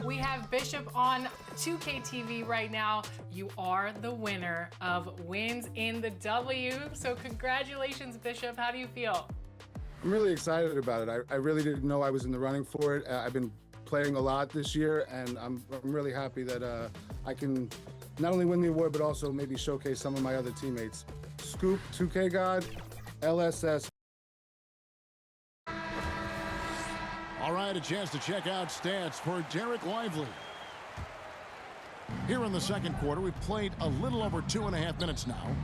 We have Bishop on 2K TV right now. You are the winner of Wins in the W. So congratulations, Bishop. How do you feel? I'm really excited about it. I really didn't know I was in the running for it. I've been playing a lot this year, and I'm really happy that I can not only win the award, but also maybe showcase some of my other teammates. Scoop, 2K God, LSS. All right, a chance to check out stats for Derek Lively. Here in the second quarter, we've played a little over 2.5 minutes now.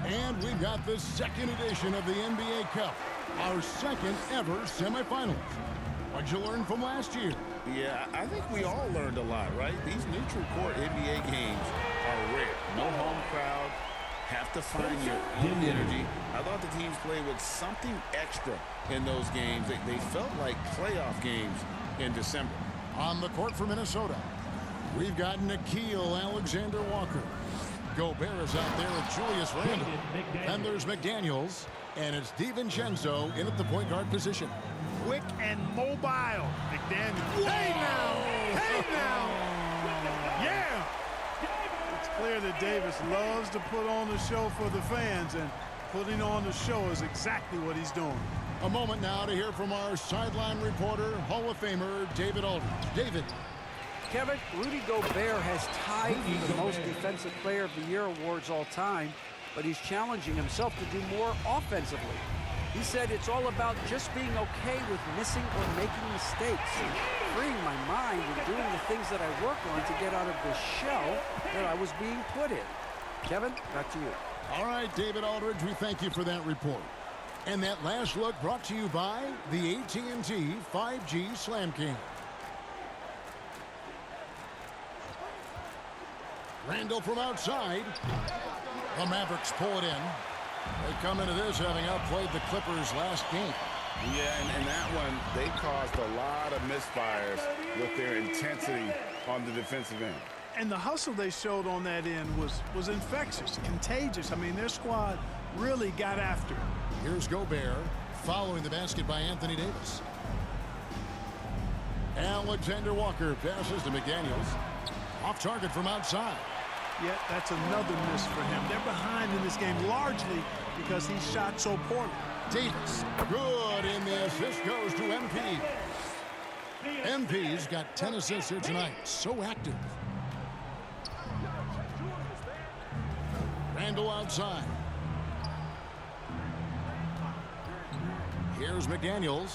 And we've got the second edition of the NBA Cup, our second ever semifinals. What'd you learn from last year? Yeah, I think we all learned a lot, right? These neutral court NBA games are rare. No home crowd. Have to find your own energy. I thought the teams played with something extra in those games. They felt like playoff games in December. On the court for Minnesota, we've got Nickeil Alexander-Walker. Gobert is out there with Julius Randle. And there's McDaniels. And it's DiVincenzo in at the point guard position. Quick and mobile. McDaniels. Hey now! Hey now! Yeah! It's clear that Davis loves to put on the show for the fans, and putting on the show is exactly what he's doing. A moment now to hear from our sideline reporter, Hall of Famer David Aldridge. David. Kevin, Rudy Gobert has tied for the most defensive player of the year awards all time, but he's challenging himself to do more offensively. He said it's all about just being okay with missing or making mistakes, freeing my mind and doing the things that I work on to get out of the shell that I was being put in. Kevin, back to you. All right, David Aldridge, we thank you for that report. And that last look brought to you by the AT&T 5G Slam King. Randle from outside. The Mavericks pull it in. They come into this having outplayed the Clippers last game. Yeah, and that one, they caused a lot of misfires with their intensity on the defensive end. And the hustle they showed on that end was infectious, contagious. I mean, their squad really got after it. Here's Gobert following the basket by Anthony Davis. Alexander Walker passes to McDaniels. Off target from outside. Yeah, that's another miss for him. They're behind in this game largely because he shot so poorly. Davis, good, and the assist goes to MP. MP's got 10 assists here tonight. So active. Randle outside. Here's McDaniels.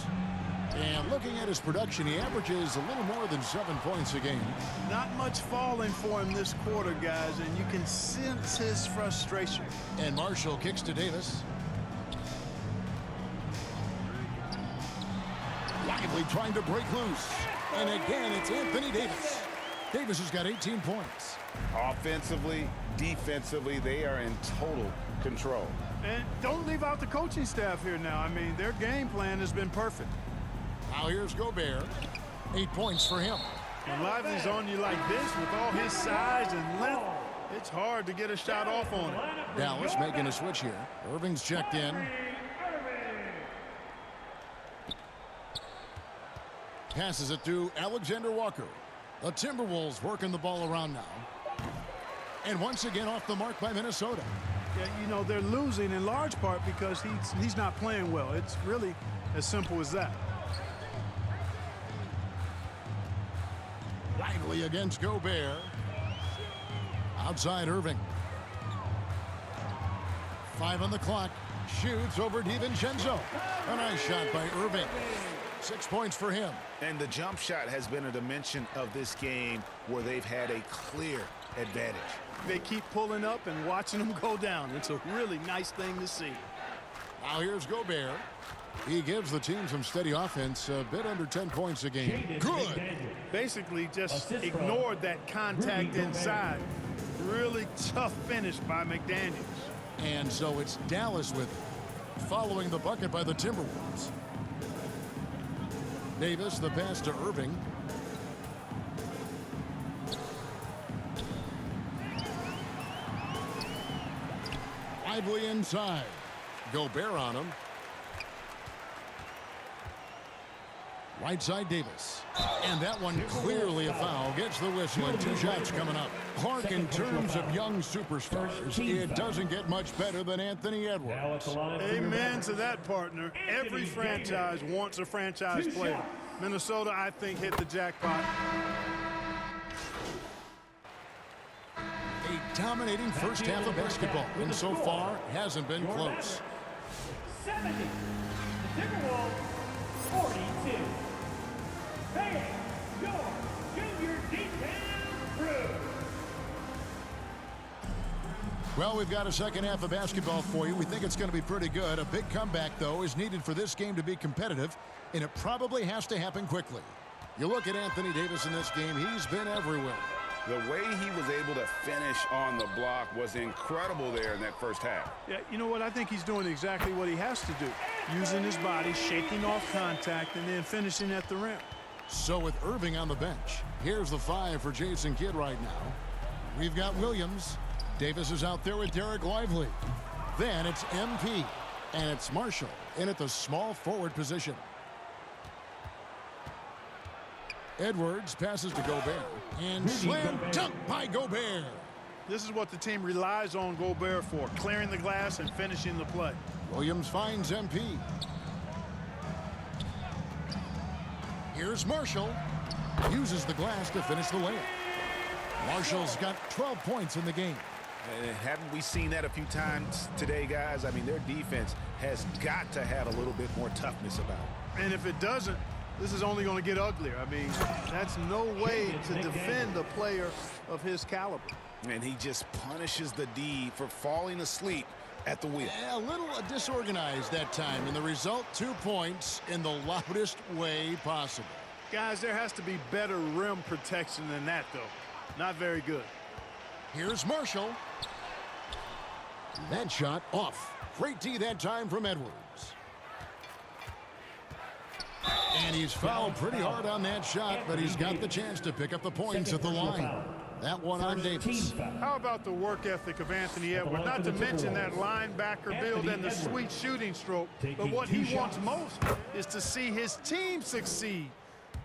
And looking at his production, he averages a little more than 7 points a game. Not much falling for him this quarter, guys, and you can sense his frustration. And Marshall kicks to Davis. Lively trying to break loose. And again, it's Anthony Davis. Davis has got 18 points. Offensively, defensively, they are in total control. And don't leave out the coaching staff here now. I mean, their game plan has been perfect. Now here's Gobert. 8 points for him. When Lively's on you like this with all his size and length, it's hard to get a shot off on it. Dallas making a switch here. Irving's checked in. Passes it to Alexander Walker. The Timberwolves working the ball around now. And once again off the mark by Minnesota. Yeah, you know, they're losing in large part because he's not playing well. It's really as simple as that. Lively against Gobert. Outside Irving. 5 on the clock. Shoots over DiVincenzo. A nice shot by Irving. 6 points for him. And the jump shot has been a dimension of this game where they've had a clear advantage. They keep pulling up and watching them go down. It's a really nice thing to see. Now here's Gobert. He gives the team some steady offense, a bit under 10 points a game. Good. Basically just ignored that contact inside. Really tough finish by McDaniels. And so it's Dallas with it, following the bucket by the Timberwolves. Davis, the pass to Irving. Lively inside. Gobert on him. Right side Davis. And that one clearly a foul. Gets the whistle and 2 shots coming up. Clark, in terms of young superstars, it doesn't get much better than Anthony Edwards. Amen to that, partner. Every franchise wants a franchise player. Minnesota, I think, hit the jackpot. A dominating first half of basketball, and so far hasn't been close. 70. The Timberwolves, 42. Hey, your junior D-Town crew. Well, we've got a second half of basketball for you. We think it's going to be pretty good. A big comeback, though, is needed for this game to be competitive, and it probably has to happen quickly. You look at Anthony Davis in this game, he's been everywhere. The way he was able to finish on the block was incredible there in that first half. Yeah, you know what? I think he's doing exactly what he has to do. Using his body, shaking off contact, and then finishing at the rim. So with Irving on the bench, here's the 5 for Jason Kidd right now. We've got Williams. Davis is out there with Derek Lively. Then it's MP. And it's Marshall in at the small forward position. Edwards passes to Gobert. And slam dunk by Gobert. This is what the team relies on Gobert for, clearing the glass and finishing the play. Williams finds MP. Here's Marshall. Uses the glass to finish the layup. Marshall's got 12 points in the game. Haven't we seen that a few times today, guys? I mean, their defense has got to have a little bit more toughness about it. And if it doesn't, this is only going to get uglier. I mean, that's no way to defend a player of his caliber. And he just punishes the D for falling asleep at the wheel. A little disorganized that time, and the result, 2 points in the loudest way possible. Guys, there has to be better rim protection than that, though. Not very good. Here's Marshall. That shot off. Great D that time from Edwards. And he's fouled pretty hard on that shot, but he's got the chance to pick up the points at the line. That one on Davis. How about the work ethic of Anthony Edwards? Not to mention that linebacker build and the sweet shooting stroke. But what he wants most is to see his team succeed.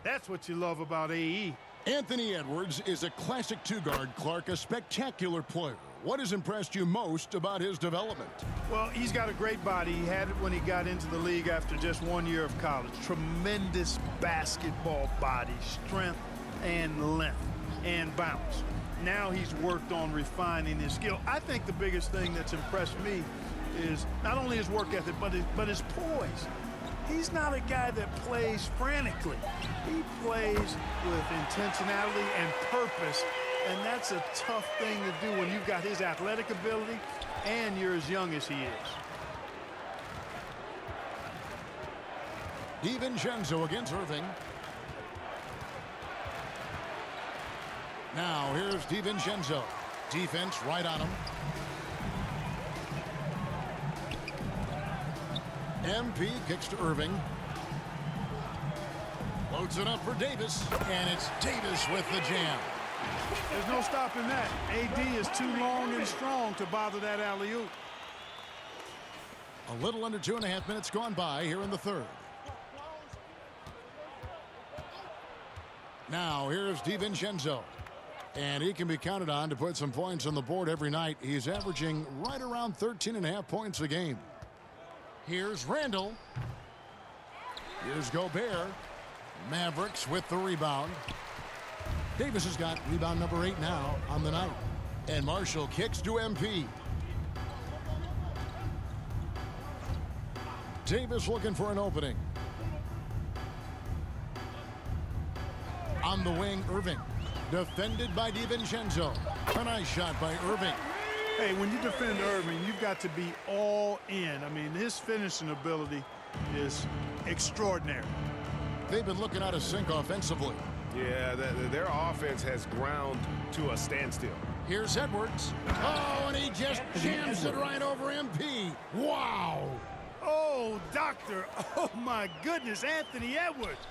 That's what you love about AE. Anthony Edwards is a classic 2-guard, Clark, a spectacular player. What has impressed you most about his development? Well, he's got a great body. He had it when he got into the league after just 1 year of college. Tremendous basketball body, strength and length and bounce. Now he's worked on refining his skill. I think the biggest thing that's impressed me is not only his work ethic, but his poise. He's not a guy that plays frantically. He plays with intentionality and purpose, and that's a tough thing to do when you've got his athletic ability and you're as young as he is. DiVincenzo against Irving. Now here's DiVincenzo. Defense right on him. MP kicks to Irving. Loads it up for Davis, and it's Davis with the jam. There's no stopping that. AD is too long and strong to bother that alley-oop. A little under 2.5 minutes gone by here in the third. Now here's DiVincenzo. And he can be counted on to put some points on the board every night. He's averaging right around 13.5 points a game. Here's Randall. Here's Gobert. Mavericks with the rebound. Davis has got rebound number 8 now on the night. And Marshall kicks to MP. Davis looking for an opening. On the wing, Irving. Defended by DiVincenzo. A nice shot by Irving. Hey, when you defend Irving, you've got to be all in. I mean, his finishing ability is extraordinary. They've been looking out of sync offensively. Yeah, their offense has ground to a standstill. Here's Edwards. Oh, and he just jams it right over MP. Wow. Oh, doctor. Oh, my goodness. Anthony Edwards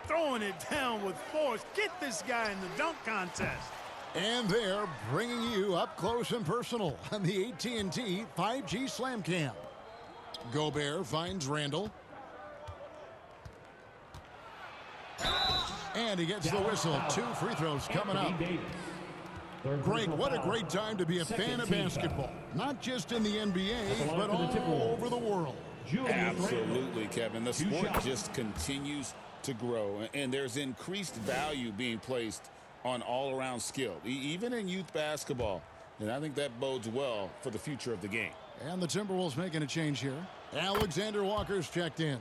throwing it down with force. Get this guy in the dunk contest. And they're bringing you up close and personal on the AT&T 5G Slam Cam. Gobert finds Randall. And he gets the whistle. 2 free throws coming up. Greg, what a great time to be a fan of basketball. Not just in the NBA, but all over the world. Absolutely, Kevin. The sport just continues to grow, and there's increased value being placed on all-around skill, even in youth basketball. And I think that bodes well for the future of the game. And the Timberwolves making a change here. Alexander Walker's checked in.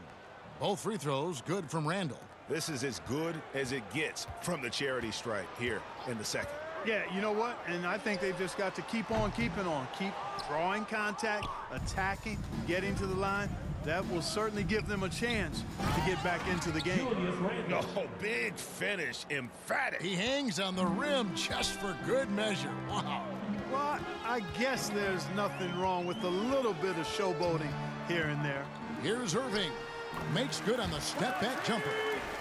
Both free throws good from Randall. This is as good as it gets from the charity stripe here in the second. Yeah, you know what? And I think they've just got to keep on keeping on. Keep drawing contact, attacking, getting to the line. That will certainly give them a chance to get back into the game. Oh, big finish. Emphatic. He hangs on the rim just for good measure. Wow. Well, I guess there's nothing wrong with a little bit of showboating here and there. Here's Irving. Makes good on the step-back jumper.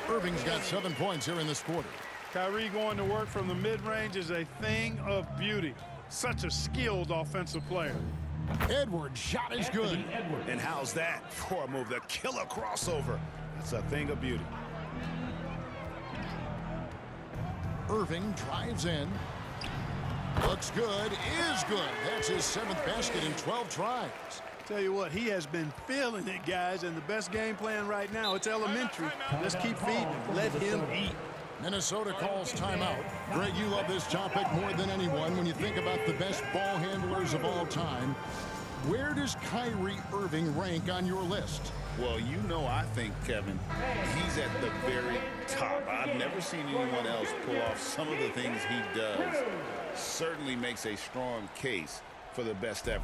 Irving's got 7 points here in this quarter. Kyrie going to work from the mid-range is a thing of beauty. Such a skilled offensive player. Edwards' shot is good. And how's that for a move? The killer crossover. That's a thing of beauty. Irving drives in. Looks good, is good. That's his 7th basket in 12 tries. Tell you what, he has been feeling it, guys, and the best game plan right now, it's elementary. Let's keep feeding him. Let him eat. Minnesota calls timeout. Greg, you love this topic more than anyone when you think about the best ball handlers of all time. Where does Kyrie Irving rank on your list? Well, you know, I think, Kevin, he's at the very top. I've never seen anyone else pull off some of the things he does. Certainly makes a strong case for the best ever.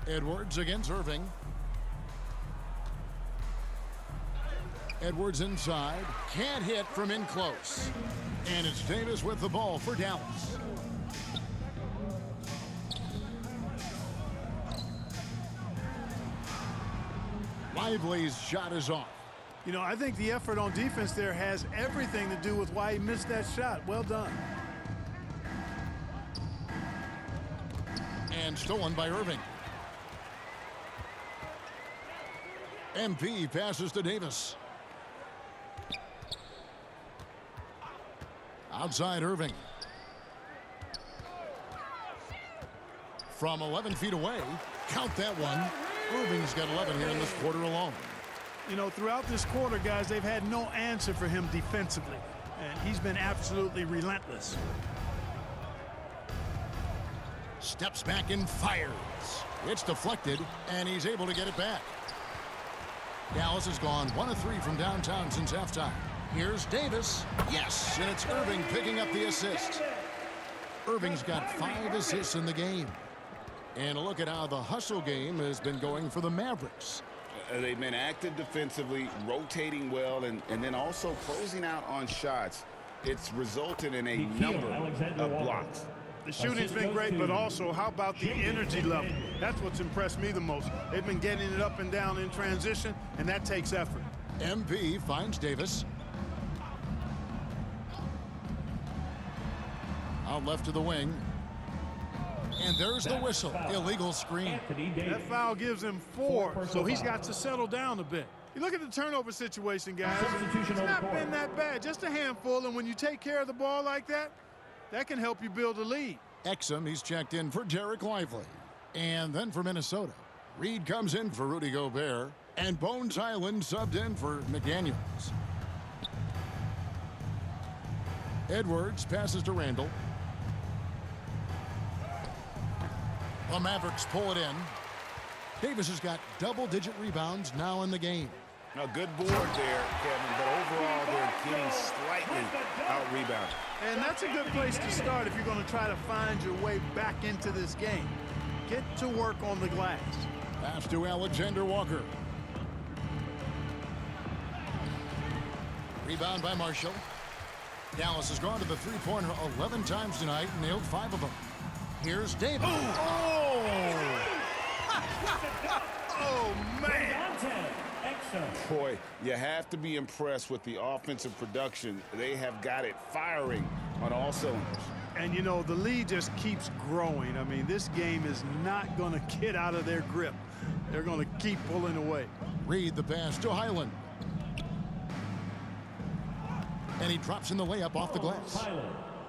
Edwards against Irving. Edwards inside. Can't hit from in close. And it's Davis with the ball for Dallas. Lively's shot is off. You know, I think the effort on defense there has everything to do with why he missed that shot. Well done. And stolen by Irving. MP passes to Davis. Outside Irving. From 11 feet away. Count that one. Irving's got 11 here in this quarter alone. You know, throughout this quarter, guys, they've had no answer for him defensively. And he's been absolutely relentless. Steps back and fires. It's deflected, and he's able to get it back. Dallas has gone 1 of 3 from downtown since halftime. Here's Davis. Yes, and it's Irving picking up the assist. Irving's got 5 assists in the game. And a look at how the hustle game has been going for the Mavericks. They've been active defensively, rotating well, and then also closing out on shots. It's resulted in a number of blocks. The shooting's been great, but also how about the energy level? That's what's impressed me the most. They've been getting it up and down in transition, and that takes effort. MP finds Davis. Out left to the wing. And there's the whistle. Illegal screen. That foul gives him 4, so he's got to settle down a bit. You look at the turnover situation, guys. It's not been that bad, just a handful, and when you take care of the ball like that, that can help you build a lead. Exum, he's checked in for Derek Lively. And then for Minnesota, Reed comes in for Rudy Gobert, and Bones Highland subbed in for McDaniels. Edwards passes to Randall. The Mavericks pull it in. Davis has got double-digit rebounds now in the game. A good board there, Kevin, but overall they're getting slightly out-rebounded. And that's a good place to start if you're going to try to find your way back into this game. Get to work on the glass. Pass to Alexander Walker. Rebound by Marshall. Dallas has gone to the three-pointer 11 times tonight and nailed 5 of them. Here's Davis. Oh! Oh, man! Boy, you have to be impressed with the offensive production. They have got it firing on all cylinders. And, you know, the lead just keeps growing. I mean, this game is not going to get out of their grip. They're going to keep pulling away. Reed the pass to Highland. And he drops in the layup off the glass.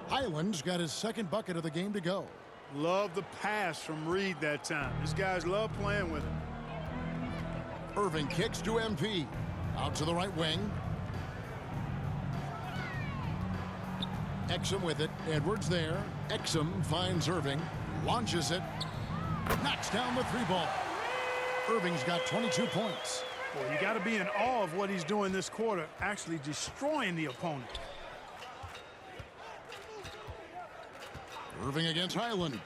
Highland's got his second bucket of the game to go. Love the pass from Reed that time. These guys love playing with him. Irving kicks to MP. Out to the right wing. Exum with it. Edwards there. Exum finds Irving. Launches it. Knocks down the three ball. Irving's got 22 points. Boy, you got to be in awe of what he's doing this quarter, actually destroying the opponent. Irving against Highland.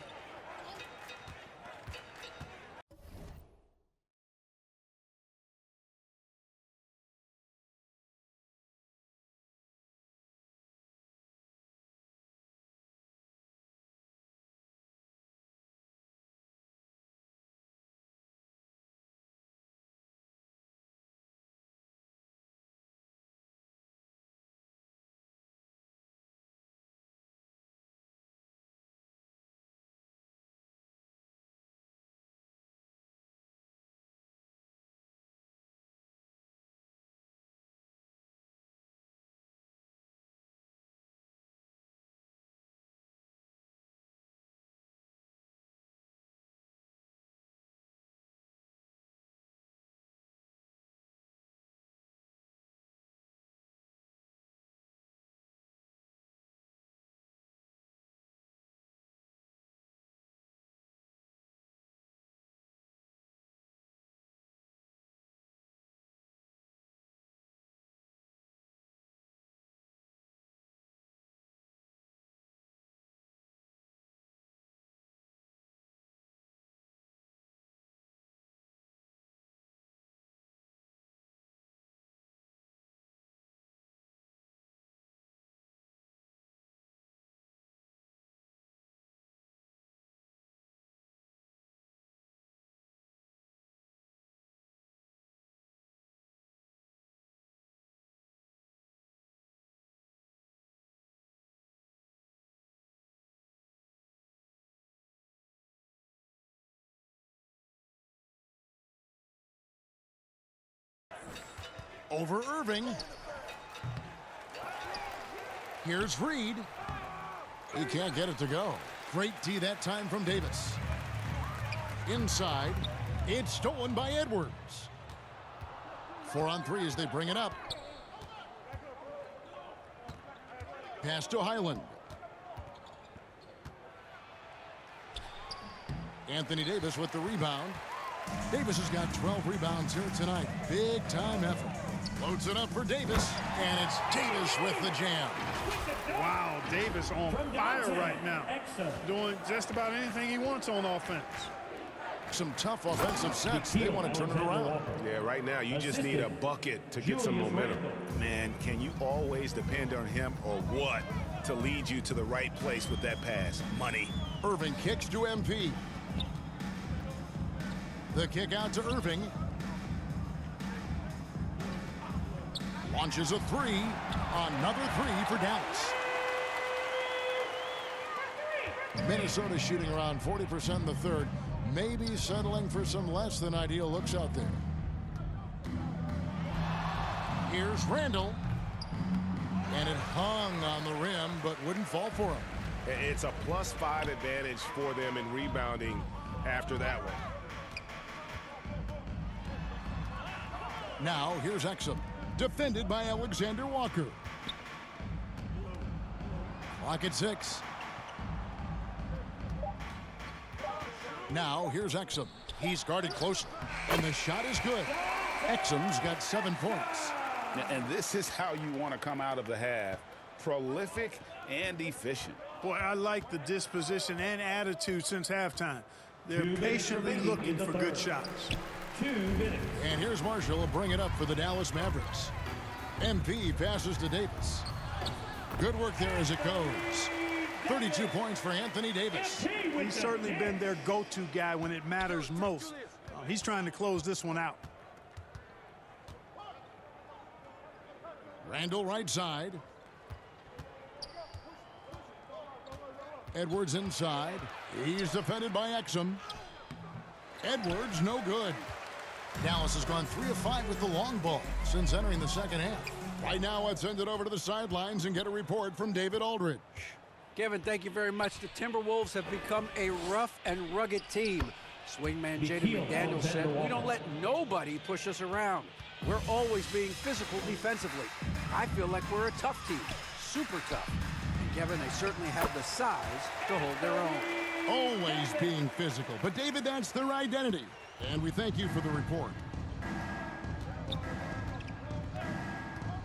Over Irving. Here's Reed. He can't get it to go. Great D that time from Davis. Inside. It's stolen by Edwards. 4 on 3 as they bring it up. Pass to Highland. Anthony Davis with the rebound. Davis has got 12 rebounds here tonight. Big time effort. Loads it up for Davis, and it's Davis with the jam. Wow, Davis on fire right now. Doing just about anything he wants on offense. Some tough offensive sets. They want to turn it around. Yeah, right now you just need a bucket to get some momentum. Man, can you always depend on him or what to lead you to the right place with that pass? Money. Irving kicks to MP. The kick out to Irving. Launches a three. Another three for Dallas. Minnesota shooting around 40% in the third. Maybe settling for some less than ideal looks out there. Here's Randall. And it hung on the rim, but wouldn't fall for him. It's a +5 advantage for them in rebounding after that one. Now, here's Exum. Defended by Alexander Walker. Clock at 6. Now, here's Exum. He's guarded closely, and the shot is good. Exum's got 7 points. And this is how you want to come out of the half. Prolific and efficient. Boy, I like the disposition and attitude since halftime. They're patiently looking for good shots. 2 minutes. And here's Marshall to bring it up for the Dallas Mavericks. MP passes to Davis. Good work there as it goes. 32 points for Anthony Davis. He's certainly been their go-to guy when it matters most. He's trying to close this one out. Randall right side. Edwards inside. He's defended by Exum. Edwards no good. Dallas has gone 3 of 5 with the long ball since entering the second half. Right now, let's send it over to the sidelines and get a report from David Aldridge. Kevin, thank you very much. The Timberwolves have become a rough and rugged team. Swingman Jaden McDaniels said, "We don't let nobody push us around. We're always being physical defensively. I feel like we're a tough team, super tough." And Kevin, they certainly have the size to hold their own. Always being physical. But, David, that's their identity. And we thank you for the report.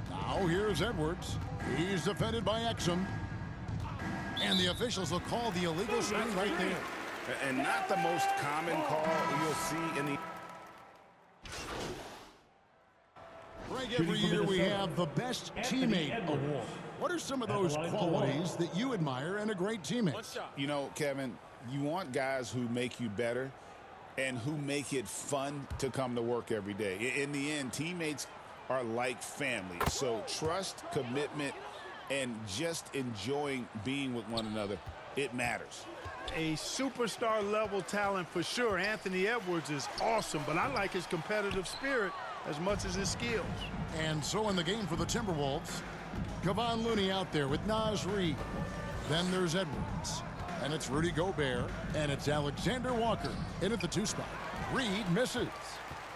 Now, here's Edwards. He's defended by Exum. And the officials will call the illegal screen right there. And not the most common call you'll see in the... Greg, every year we have the Best Teammate Award. What are some of those qualities that you admire in a great teammate? You know, Kevin, you want guys who make you better and who make it fun to come to work every day. In the end, teammates are like family. So trust, commitment, and just enjoying being with one another, it matters. A superstar level talent for sure. Anthony Edwards is awesome, but I like his competitive spirit as much as his skills. And so in the game for the Timberwolves, Kevon Looney out there with Naz Reid. Then there's Edwards. And it's Rudy Gobert. And it's Alexander Walker in at the 2 spot. Reid misses.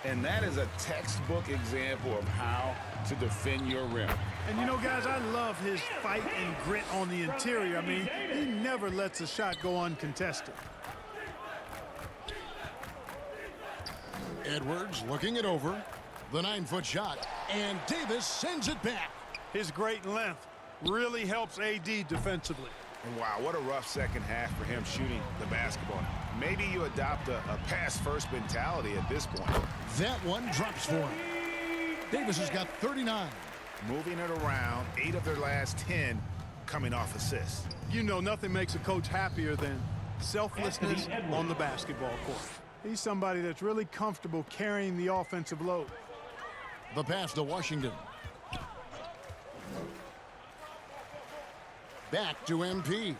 And that is a textbook example of how to defend your rim. And you know, guys, I love his fight and grit on the interior. I mean, he never lets a shot go uncontested. Edwards looking it over. The 9-foot shot. And Davis sends it back. His great length really helps AD defensively. And wow, what a rough second half for him shooting the basketball. Maybe you adopt a pass-first mentality at this point. That one drops for him. Davis has got 39. Moving it around, 8 of their last 10 coming off assists. You know, nothing makes a coach happier than selflessness on the basketball court. He's somebody that's really comfortable carrying the offensive load. The pass to Washington. Back to MP.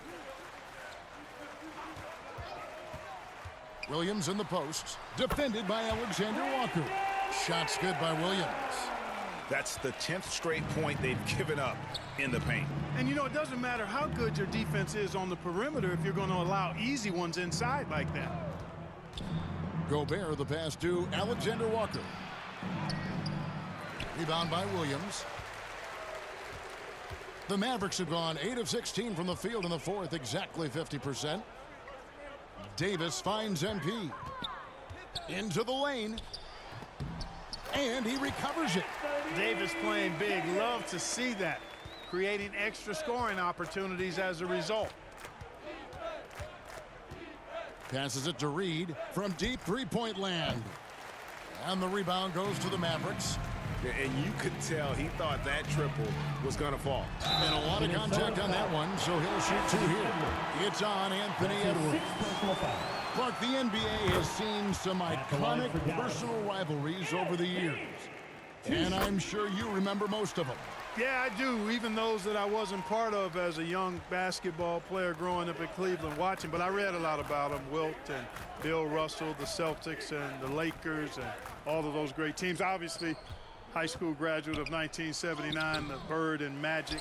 Williams in the post. Defended by Alexander Walker. Shots good by Williams. That's the 10th straight point they've given up in the paint. And you know, it doesn't matter how good your defense is on the perimeter if you're going to allow easy ones inside like that. Gobert the pass to Alexander Walker. Rebound by Williams. The Mavericks have gone 8 of 16 from the field in the fourth, exactly 50%. Davis finds MP. Into the lane. And he recovers it. Davis playing big. Love to see that. Creating extra scoring opportunities as a result. Passes it to Reid from deep three-point land. And the rebound goes to the Mavericks. And you could tell he thought that triple was going to fall. And a lot of contact on that one, so he'll shoot 2 here. It's on Anthony Edwards. Clark, the NBA has seen some iconic personal rivalries over the years. And I'm sure you remember most of them. Yeah, I do, even those that I wasn't part of as a young basketball player growing up in Cleveland watching. But I read a lot about them, Wilt and Bill Russell, the Celtics and the Lakers, and all of those great teams. Obviously, high school graduate of 1979, the Bird and Magic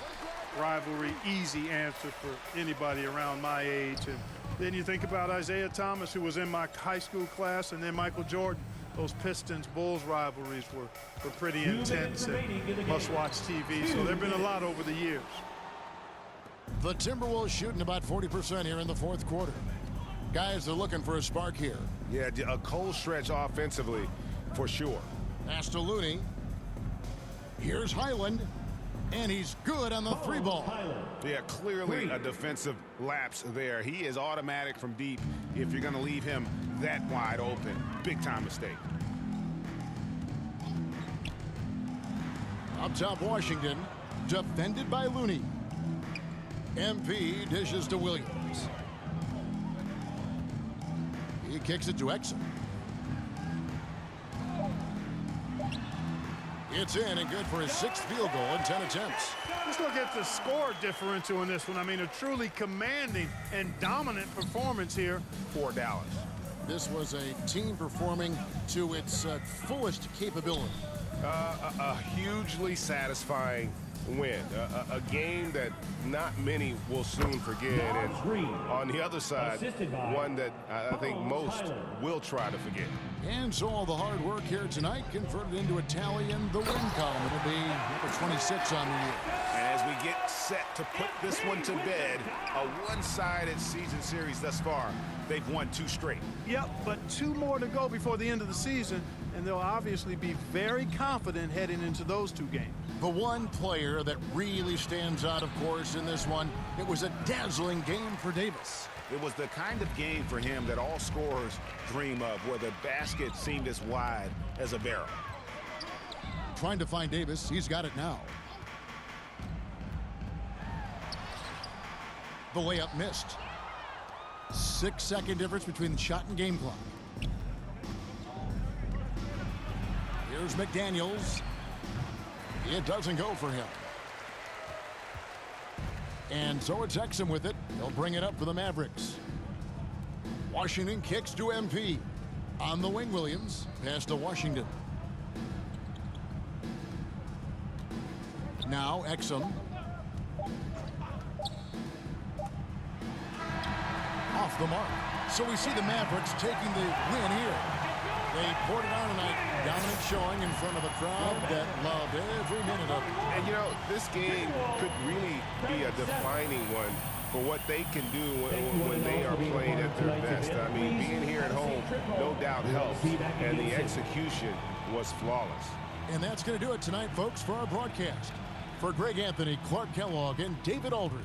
rivalry, easy answer for anybody around my age. And then you think about Isaiah Thomas, who was in my high school class, and then Michael Jordan. Those Pistons-Bulls rivalries were pretty intense and must-watch TV, so there have been a lot over the years. The Timberwolves shooting about 40% here in the fourth quarter. Guys are looking for a spark here. Yeah, a cold stretch offensively for sure. Pass to Looney. Here's Highland. And he's good on the 3-ball. Yeah, clearly a defensive lapse there. He is automatic from deep if you're going to leave him that wide open. Big-time mistake. Up top, Washington. Defended by Looney. MP dishes to Williams. He kicks it to Exum. It's in and good for his 6th field goal in 10 attempts. Let's look at the score differential in this one. I mean, a truly commanding and dominant performance here For Dallas. This was a team performing to its fullest capability. A hugely satisfying win. A game that not many will soon forget. And on the other side, one that I think most will try to forget. And so all the hard work here tonight converted into a tally in the win column. It'll be number 26 on the year. And as we get set to put this one to bed, a one-sided season series thus far, they've won 2 straight. Yep, but 2 more to go before the end of the season, and they'll obviously be very confident heading into those 2 games. The one player that really stands out, of course, in this one, it was a dazzling game for Davis. It was the kind of game for him that all scorers dream of, where the basket seemed as wide as a barrel. Trying to find Davis. He's got it now. The layup missed. 6-second difference between the shot and game clock. Here's McDaniels. It doesn't go for him. And so it's Exum with it. He'll bring it up for the Mavericks. Washington kicks to MP. On the wing, Williams. Pass to Washington. Now Exum. Off the mark. So we see the Mavericks taking the win here. They poured it on tonight. Dominant showing in front of a crowd that loved every minute of it. And you know, this game could really be a defining one for what they can do when they are playing at their best. I mean, being here at home, no doubt helps, and the execution was flawless. And that's going to do it tonight, folks, for our broadcast. For Greg Anthony, Clark Kellogg, and David Aldridge,